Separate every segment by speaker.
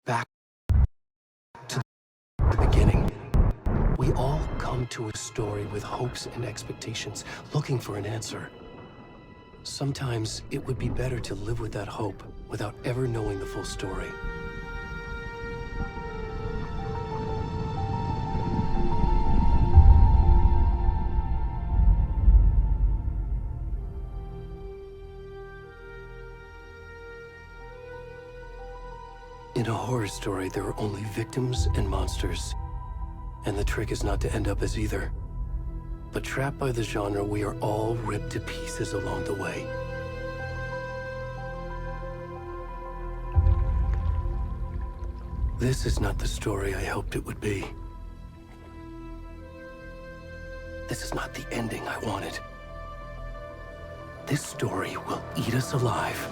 Speaker 1: Back to the beginning. We all come to a story with hopes and expectations, looking for an answer. Sometimes it would be better to live with that hope without ever knowing the full story. In a horror story, there are only victims and monsters. And the trick is not to end up as either. But trapped by the genre, we are all ripped to pieces along the way. This is not the story I hoped it would be. This is not the ending I wanted. This story will eat us alive.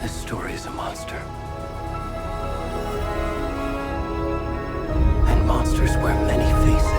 Speaker 1: This story is a monster. And monsters wear many faces.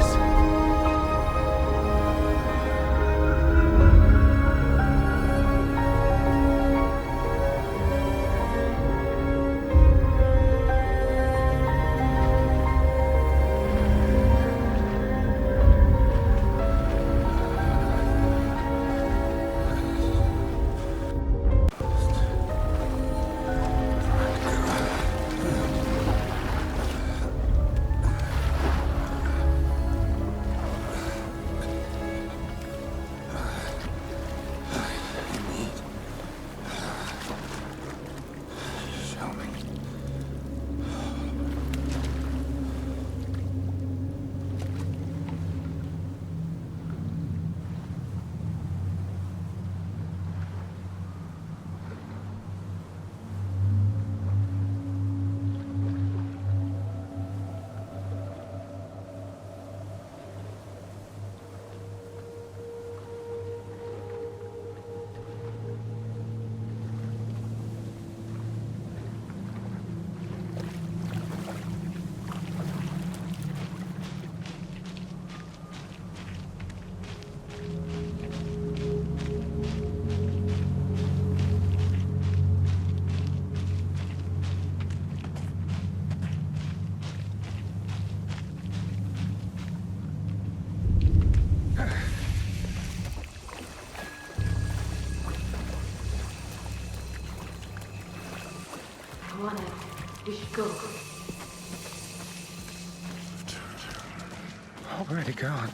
Speaker 2: We should go.
Speaker 3: Already gone.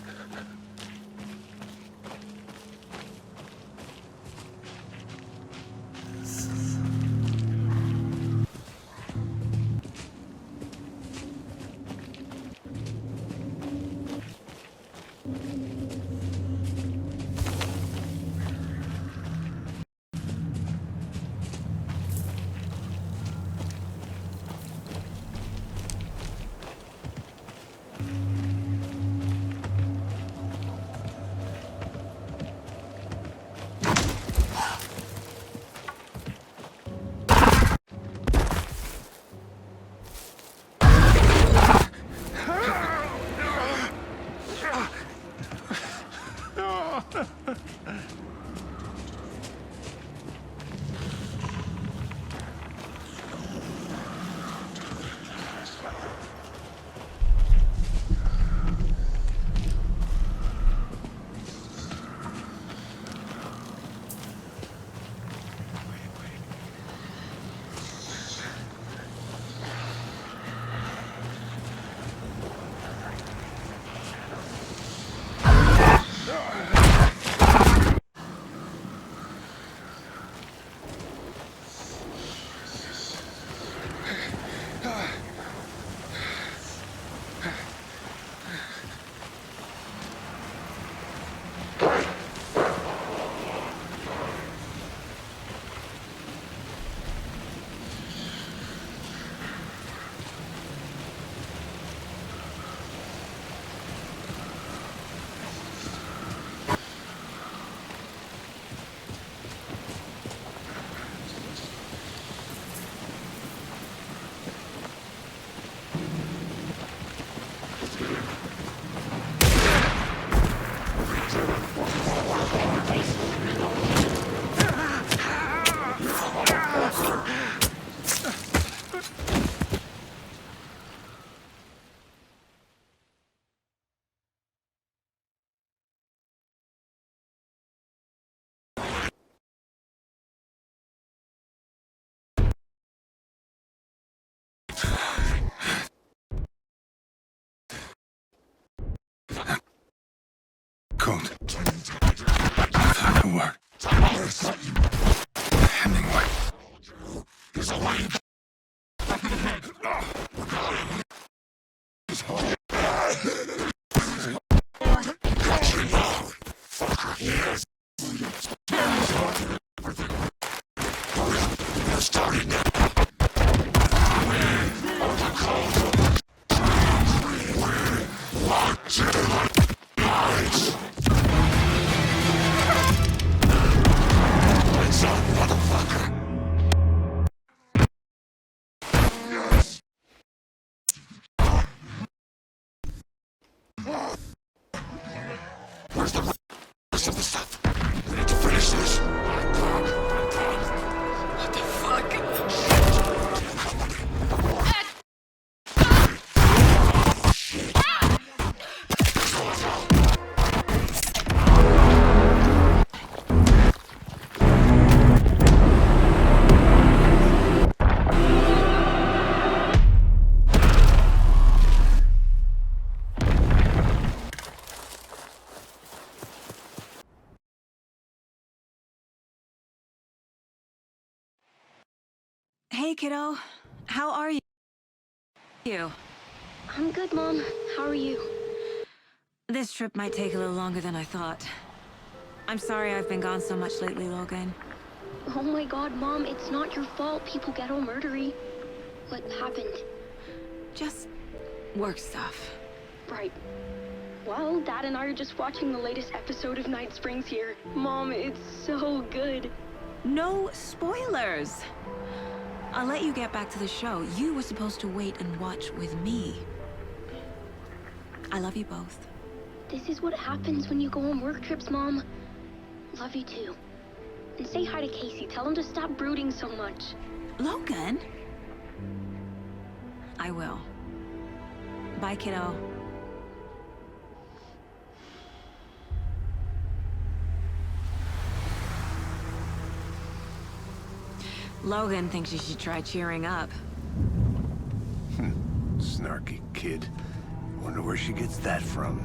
Speaker 2: were. Hemingway. Where's the rest of the stuff? We need to finish this. What the fuck?
Speaker 3: Hey, kiddo. How are you?
Speaker 4: I'm good, Mom. How are you?
Speaker 3: This trip might take a little longer than I thought. I'm sorry I've been gone so much lately, Logan.
Speaker 4: Oh my god, Mom, it's not your fault people get all murdery. What happened?
Speaker 3: Just work stuff.
Speaker 4: Right. Well, Dad and I are just watching the latest episode of Night Springs here. Mom, it's so good.
Speaker 3: No spoilers! I'll let you get back to the show. You were supposed to wait and watch with me. I love you both.
Speaker 4: This is what happens when you go on work trips, Mom. Love you too. And say hi to Casey. Tell him to stop brooding so much.
Speaker 3: Logan? I will. Bye, kiddo. Logan thinks you should try cheering up.
Speaker 2: Snarky kid. Wonder where she gets that from.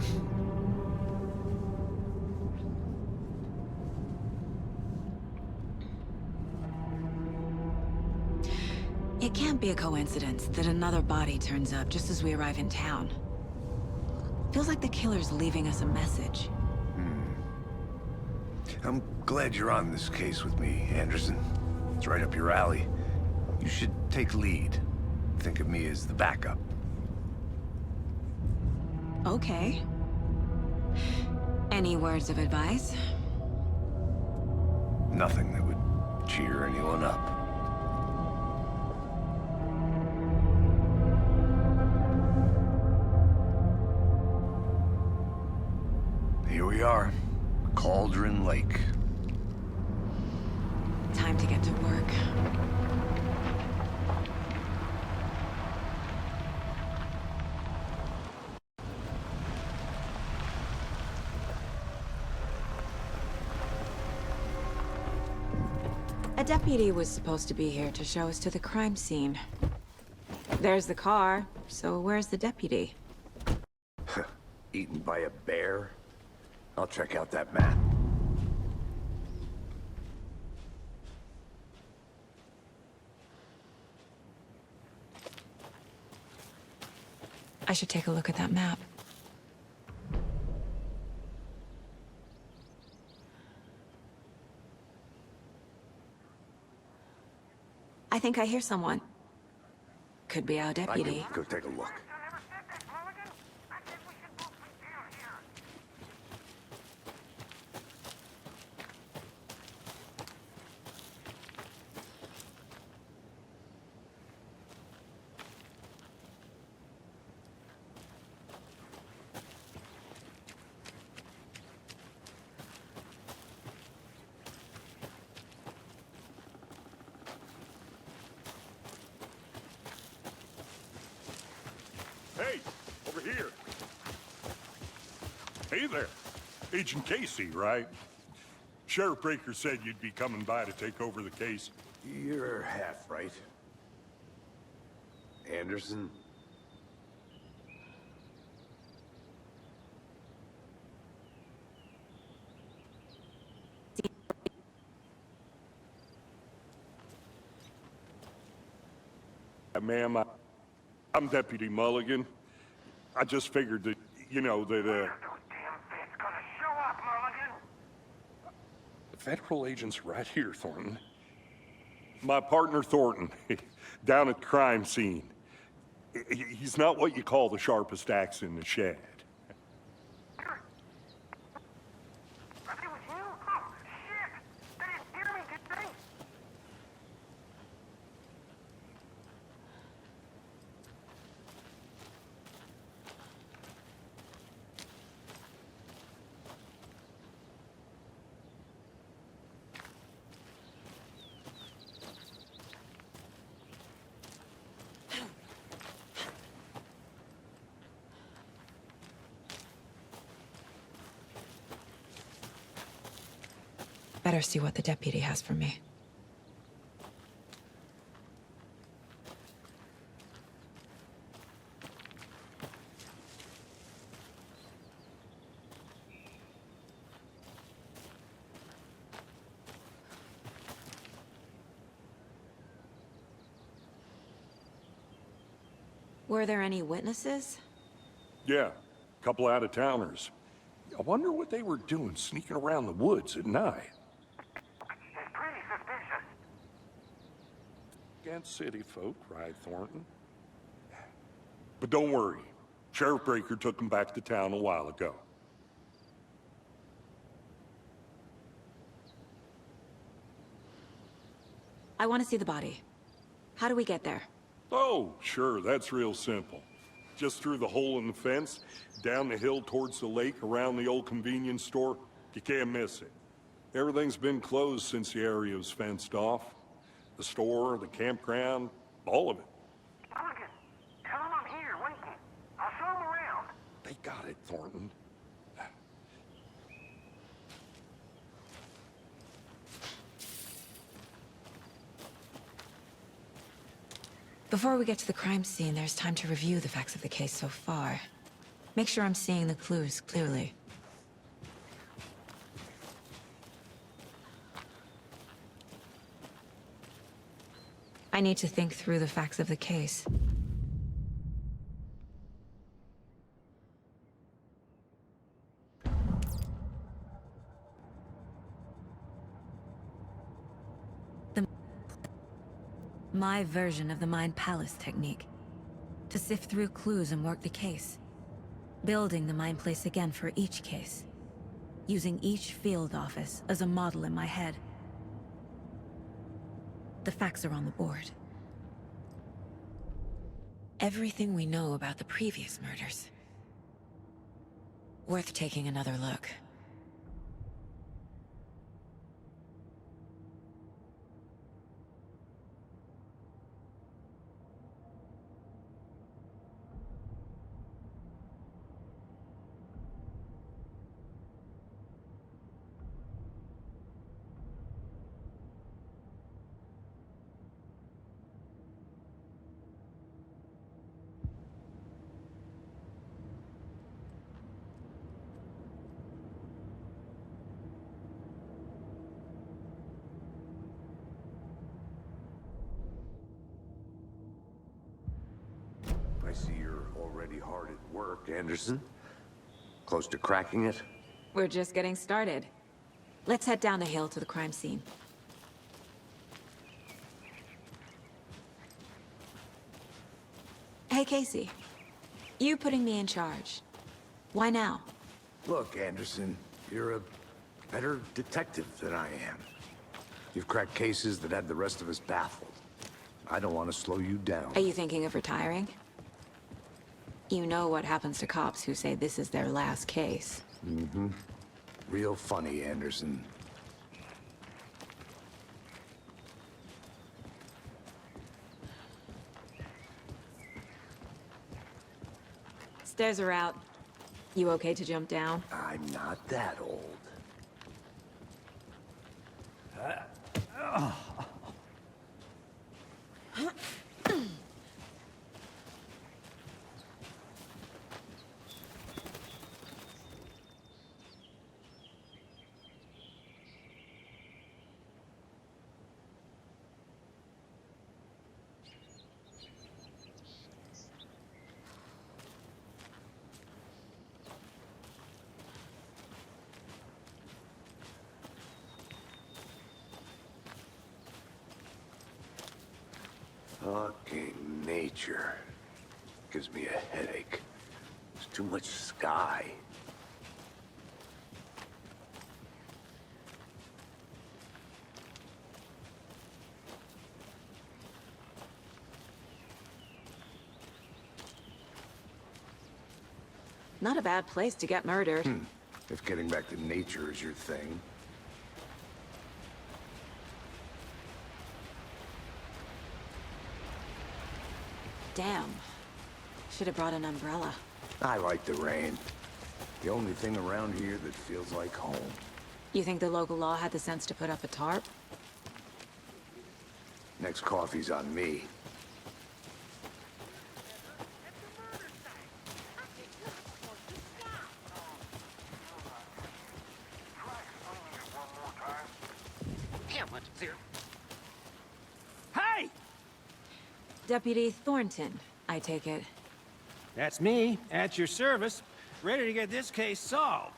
Speaker 3: It can't be a coincidence that another body turns up just as we arrive in town. Feels like the killer's leaving us a message.
Speaker 2: I'm glad you're on this case with me, Anderson. It's right up your alley. You should take lead. Think of me as the backup.
Speaker 3: Okay. Any words of advice?
Speaker 2: Nothing that would cheer anyone up. Here we are. Cauldron Lake.
Speaker 3: Time to get to work. A deputy was supposed to be here to show us to the crime scene. There's the car, so where's the deputy?
Speaker 2: Eaten by a bear? I'll check out that map.
Speaker 3: I should take a look at that map. I think I hear someone. Could be our
Speaker 2: I
Speaker 3: deputy.
Speaker 2: can go take a look.
Speaker 5: Hey, over here. Hey there. Agent Casey, right? Sheriff Breaker said you'd be coming by to take over the case.
Speaker 2: You're half right. Anderson?
Speaker 5: Ma'am, I'm Deputy Mulligan. I just figured that, you know, that,
Speaker 6: Those damn feds gonna show up, Mulligan?
Speaker 5: the federal agent's right here, Thornton. My partner, Thornton, down at the crime scene. He's not what you call the sharpest axe in the shed.
Speaker 6: It was you? Oh, shit! They didn't hear me, did they?
Speaker 3: Better see what the deputy has for me. Were there any witnesses?
Speaker 5: Yeah, a couple out-of-towners. I wonder what they were doing sneaking around the woods at night.
Speaker 6: It's pretty suspicious.
Speaker 5: Against city folk, right, Thornton? But don't worry. Sheriff Breaker took them back to town a while ago.
Speaker 3: I want to see the body. How do we get there?
Speaker 5: Oh, sure, that's real simple. Just through the hole in the fence, down the hill towards the lake, around the old convenience store. You can't miss it. Everything's been closed since the area was fenced off. The store, the campground, all of it.
Speaker 6: Mulligan, tell them I'm here, waiting. I'll show them around.
Speaker 5: They got it, Thornton.
Speaker 3: Before we get to the crime scene, there's time to review the facts of the case so far. Make sure I'm seeing the clues clearly. I need to think through the facts of the case. My version of the Mind Palace technique. To sift through clues and work the case. Building the Mind Place again for each case. Using each field office as a model in my head. The facts are on the board. Everything we know about the previous murders. Worth taking another look.
Speaker 2: I see you're already hard at work, Anderson. Close to cracking it?
Speaker 3: We're just getting started. Let's head down the hill to the crime scene. Hey, Casey. You putting me in charge. Why now?
Speaker 2: Look, Anderson, you're a better detective than I am. You've cracked cases that had the rest of us baffled. I don't want to slow you down.
Speaker 3: Are you thinking of retiring? You know what happens to cops who say this is their last case.
Speaker 2: Mm-hmm. Real funny, Anderson.
Speaker 3: Stairs are out. You okay to jump down?
Speaker 2: I'm not that old. Fucking nature. Gives me a headache. There's too much sky.
Speaker 7: Not a bad place to get murdered.
Speaker 2: If getting back to nature is your thing.
Speaker 7: Damn. Should have brought an umbrella.
Speaker 2: I like the rain. The only thing around here that feels like home.
Speaker 7: You think the local law had the sense to put up a tarp?
Speaker 2: Next coffee's on me.
Speaker 8: Hey!
Speaker 7: Deputy Thornton, I take it.
Speaker 8: That's me, at your service, ready to get this case solved.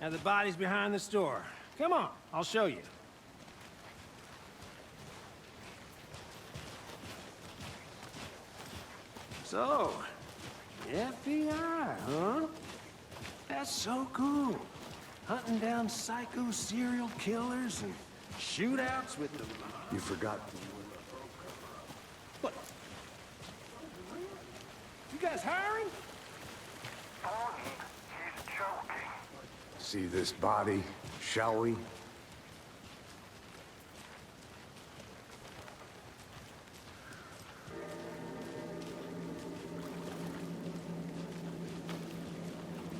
Speaker 8: Now the body's behind the store. Come on, I'll show you. So, FBI, huh? That's so cool. Hunting down psycho serial killers and shootouts with the...
Speaker 2: You forgot.
Speaker 8: What? You guys hiring?
Speaker 6: Thornton, he's joking.
Speaker 2: See this body, shall we?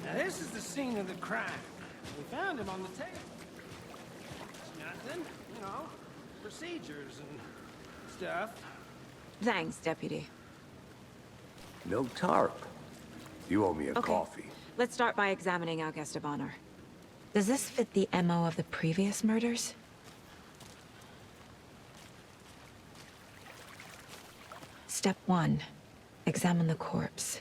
Speaker 8: Now this is the scene of the crime. We found him on the table. It's nothing, you know, procedures and stuff.
Speaker 7: Thanks, Deputy.
Speaker 2: No tarp. You owe me a
Speaker 7: Okay.
Speaker 2: coffee.
Speaker 7: Let's start by examining our guest of honor. Does this fit the MO of the previous murders? Step 1. Examine the corpse.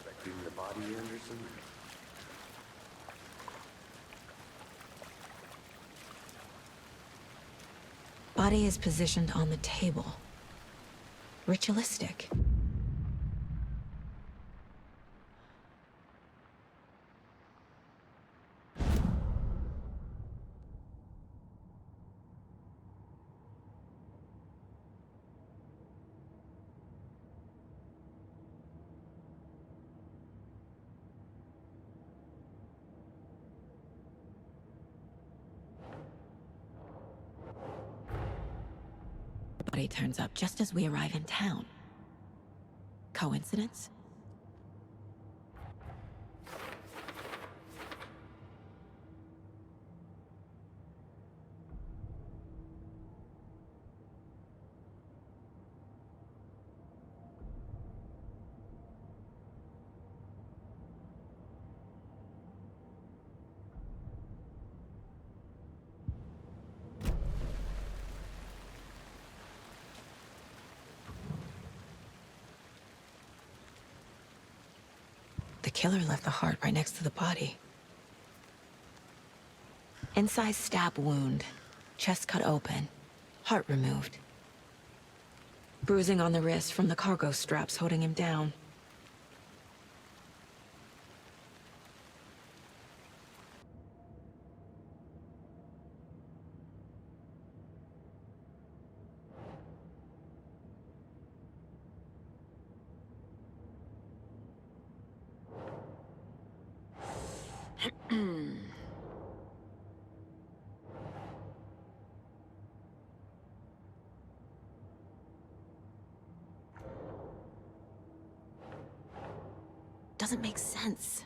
Speaker 2: Affecting the body, Anderson?
Speaker 3: Body is positioned on the table. Ritualistic. Body turns up just as we arrive in town. Coincidence? The killer left the heart right next to the body. Incise stab wound. Chest cut open. Heart removed. Bruising on the wrist from the cargo straps holding him down. Doesn't make sense.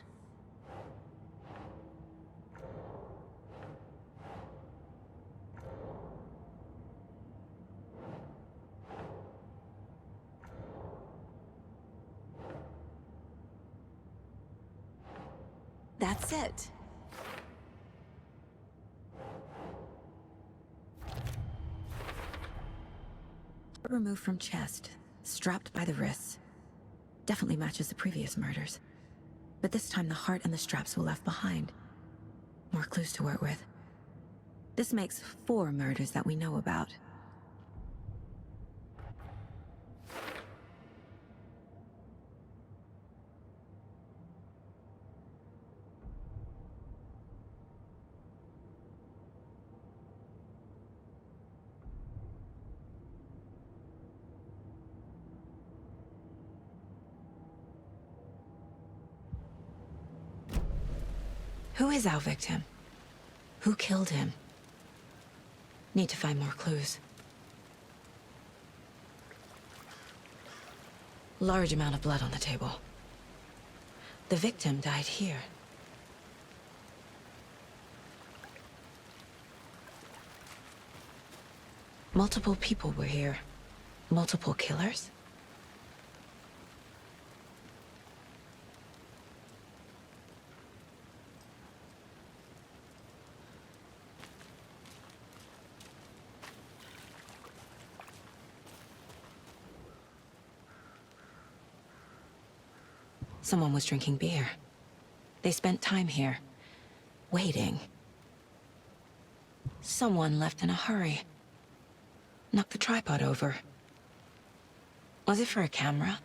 Speaker 3: That's it. Throat removed from chest, strapped by the wrists. Definitely matches the previous murders. But this time the heart and the straps were left behind. More clues to work with. This makes 4 murders that we know about. Who is our victim? Who killed him? Need to find more clues. Large amount of blood on the table. The victim died here. Multiple people were here. Multiple killers? Someone was drinking beer. They spent time here, waiting. Someone left in a hurry. Knocked the tripod over. Was it for a camera?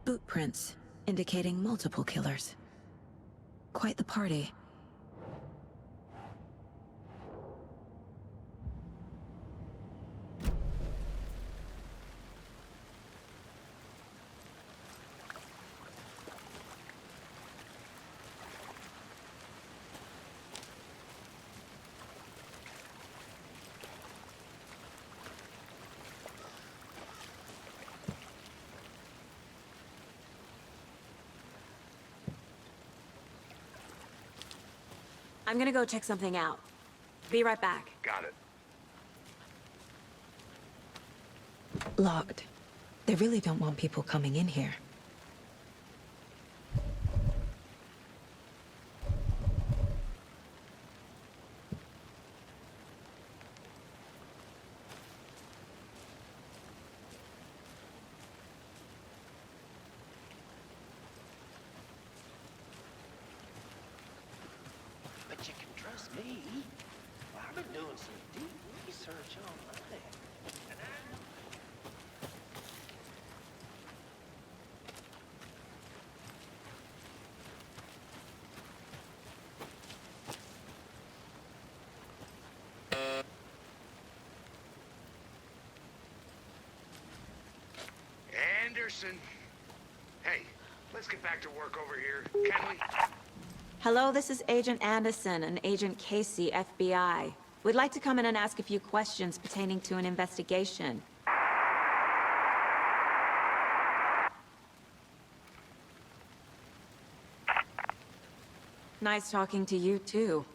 Speaker 3: Boot prints, indicating multiple killers. Quite the party. I'm gonna go check something out. Be right back.
Speaker 2: Got it.
Speaker 3: Locked. They really don't want people coming in here.
Speaker 8: But you can trust me. I've been doing some deep research online. And
Speaker 2: Anderson. Hey, let's get back to work over here, can we?
Speaker 7: Hello, this is Agent Anderson and Agent Casey, FBI. We'd like to come in and ask a few questions pertaining to an investigation. Nice talking to you, too.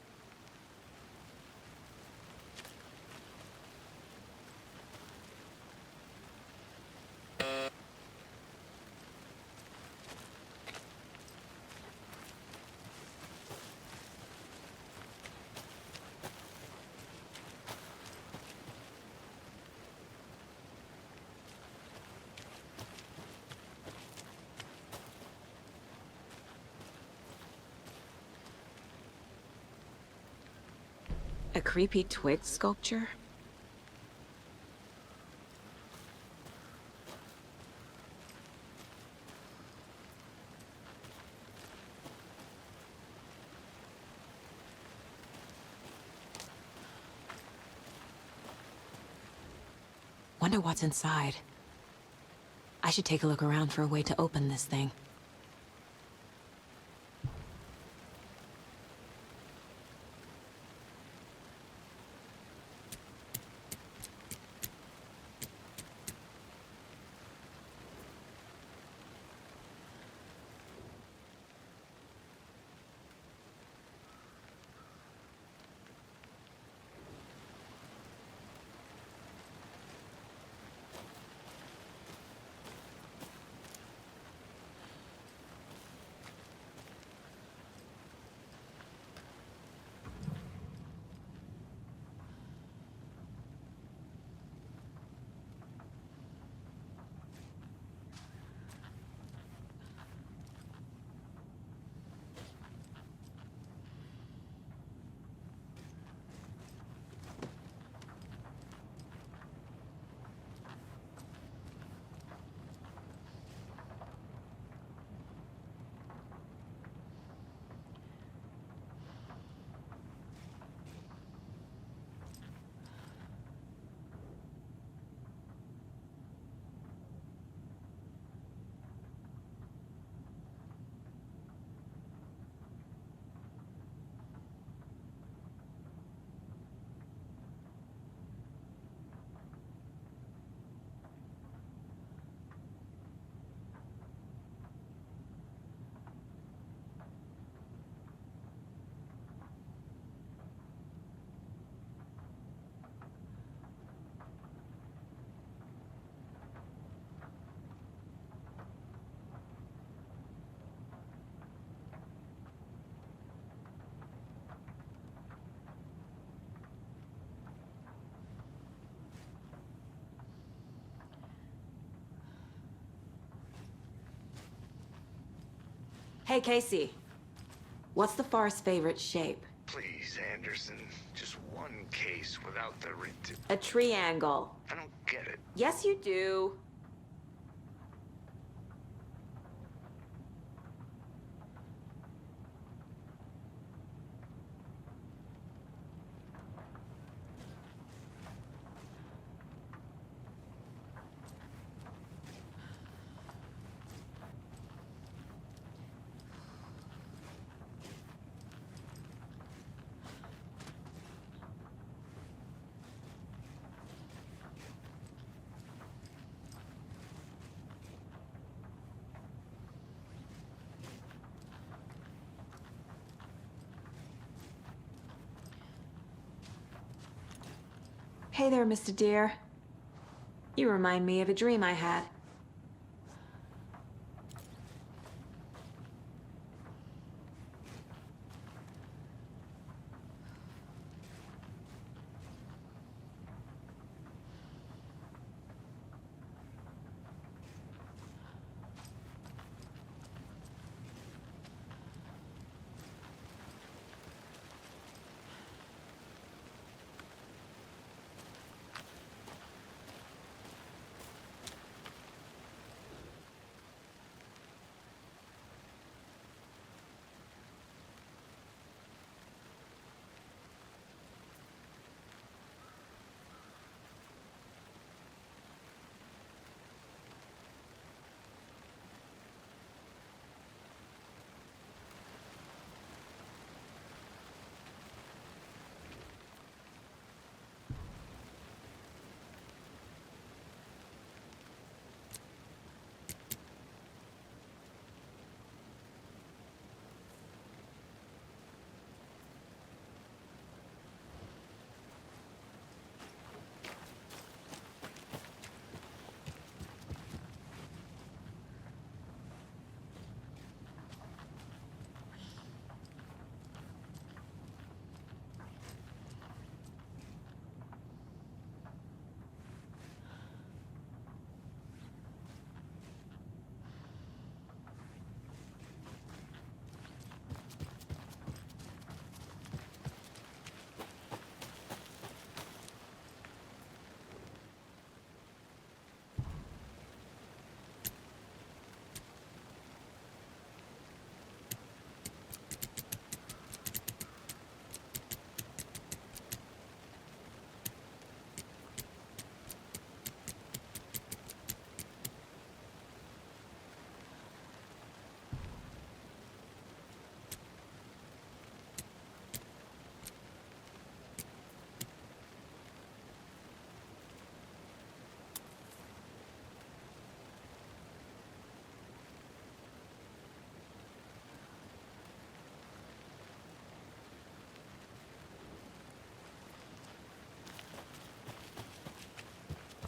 Speaker 7: A creepy twig sculpture? Wonder what's inside. I should take a look around for a way to open this thing. Hey, Casey. What's the forest's favorite shape?
Speaker 2: Please, Anderson. Just one case without the
Speaker 7: A triangle.
Speaker 2: I don't get it.
Speaker 7: Yes, you do. Hey there, Mr. Deer. You remind me of a dream I had.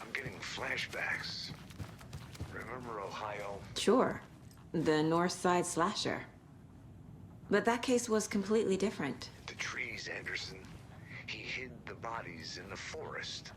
Speaker 2: I'm getting flashbacks. Remember Ohio?
Speaker 7: Sure. The North Side slasher. But that case was completely different.
Speaker 2: The trees, Anderson. He hid the bodies in the forest.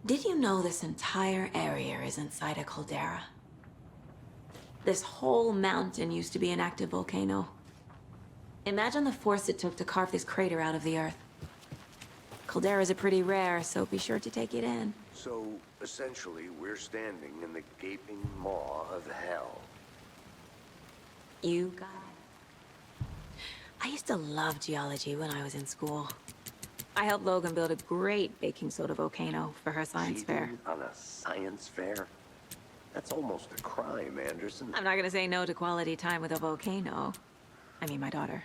Speaker 7: Did you know this entire area is inside a caldera? This whole mountain used to be an active volcano. Imagine the force it took to carve this crater out of the earth. Calderas are pretty rare, so be sure to take it in.
Speaker 2: So, essentially, we're standing in the gaping maw of hell.
Speaker 7: You got it. I used to love geology when I was in school. I helped Logan build a great baking soda volcano for her science fair.
Speaker 2: Cheating on a science fair? That's almost a crime, Anderson.
Speaker 7: I'm not gonna say no to quality time with a volcano. I mean, my daughter.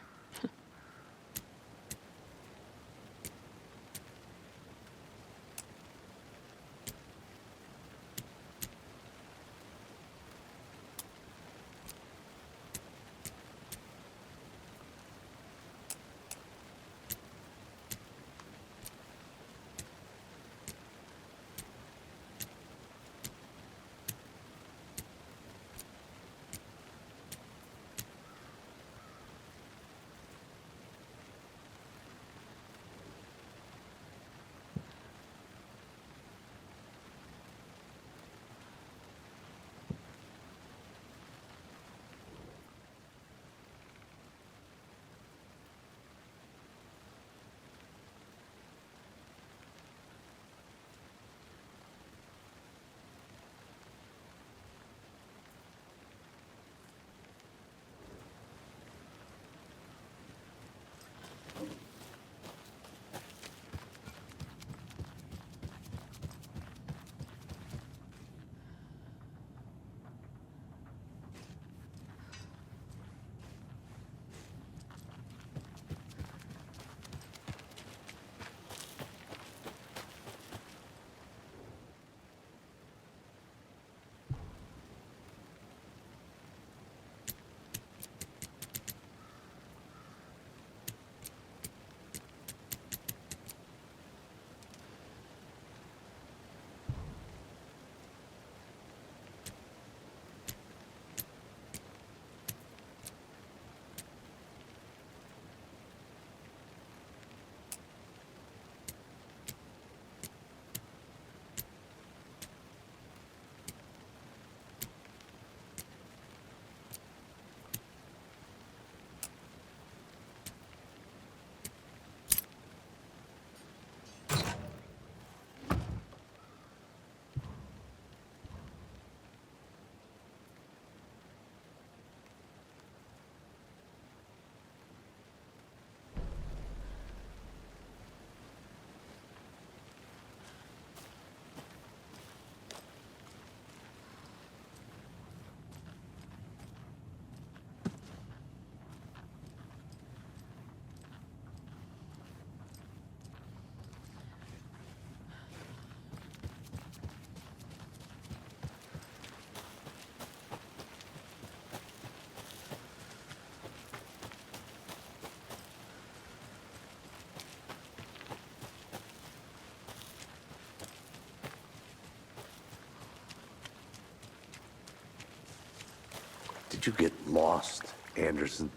Speaker 2: Did you get lost, Anderson?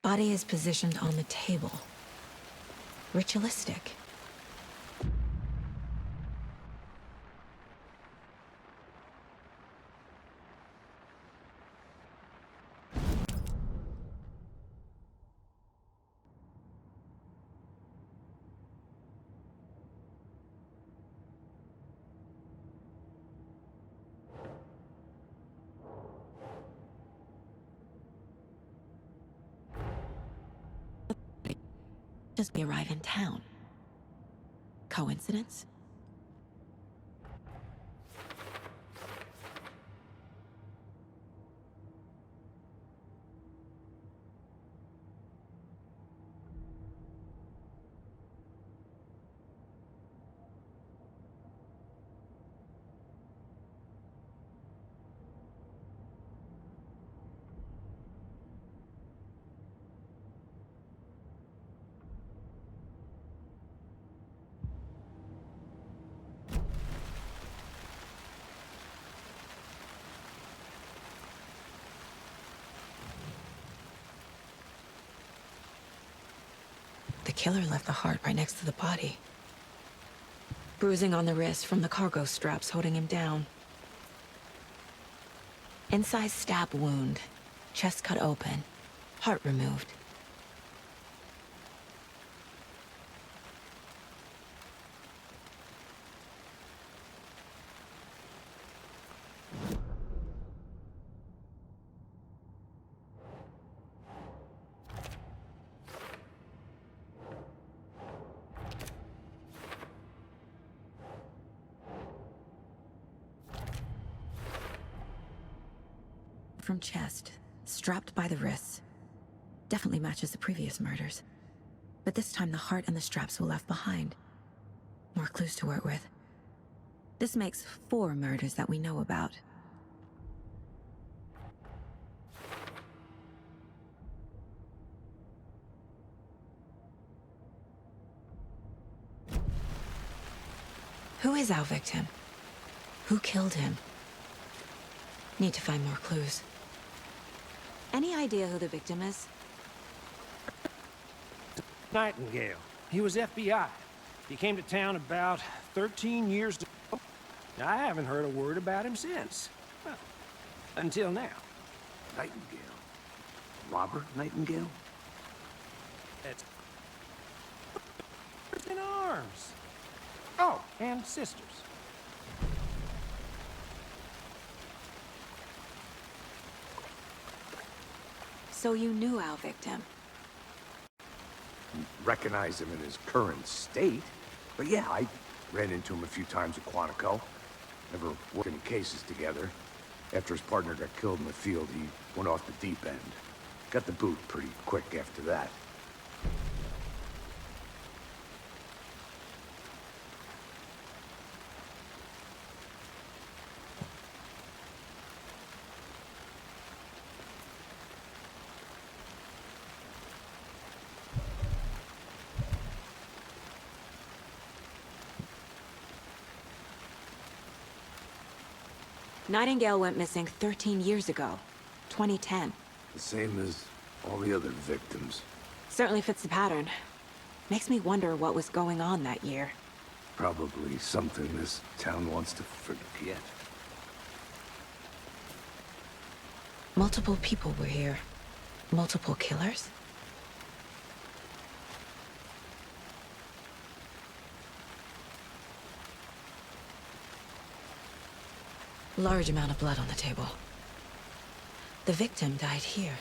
Speaker 3: Body is positioned on the table. Ritualistic. Just we arrive in town. Coincidence?
Speaker 7: killer left the heart right next to the body. Bruising on the wrist from the cargo straps holding him down. Incised stab wound, chest cut open, heart removed. From chest, strapped by the wrists. Definitely matches the previous murders. But this time the heart and the straps were left behind. More clues to work with. This makes 4 murders that we know about. Who is our victim? Who killed him? Need to find more clues. Any idea who the victim is?
Speaker 8: Nightingale. He was FBI. He came to town about 13 years ago. I haven't heard a word about him since. Well, until now.
Speaker 2: Nightingale? Robert Nightingale?
Speaker 8: It's in arms. Oh, and sisters.
Speaker 7: So you knew our victim?
Speaker 2: Recognize him in his current state. But yeah, I ran into him a few times at Quantico. Never worked any cases together. After his partner got killed in the field, he went off the deep end. Got the boot pretty quick after that.
Speaker 7: Nightingale went missing 13 years ago, 2010.
Speaker 2: The same as all the other victims.
Speaker 7: Certainly fits the pattern. Makes me wonder what was going on that year.
Speaker 2: Probably something this town wants to forget.
Speaker 7: Multiple people were here. Multiple killers? Large amount of blood on the table. The victim died here.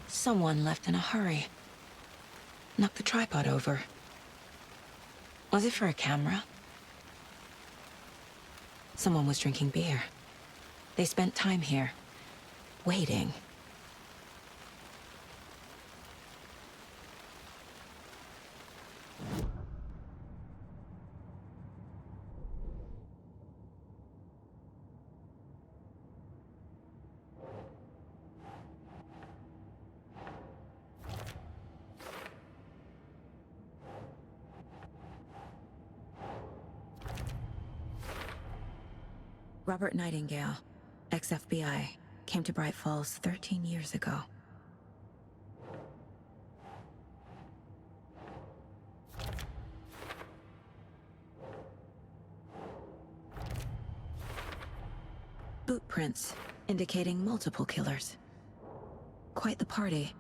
Speaker 7: Someone left in a hurry. Knocked the tripod over. Was it for a camera? Someone was drinking beer. They spent time here, waiting. Robert Nightingale, ex-FBI, came to Bright Falls 13 years ago. Boot prints, indicating multiple killers. Quite the party.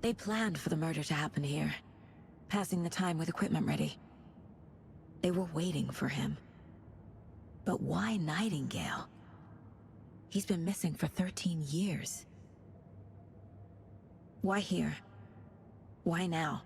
Speaker 7: They planned for the murder to happen here, passing the time with equipment ready. They were waiting for him. But why Nightingale? He's been missing for 13 years. Why here? Why now?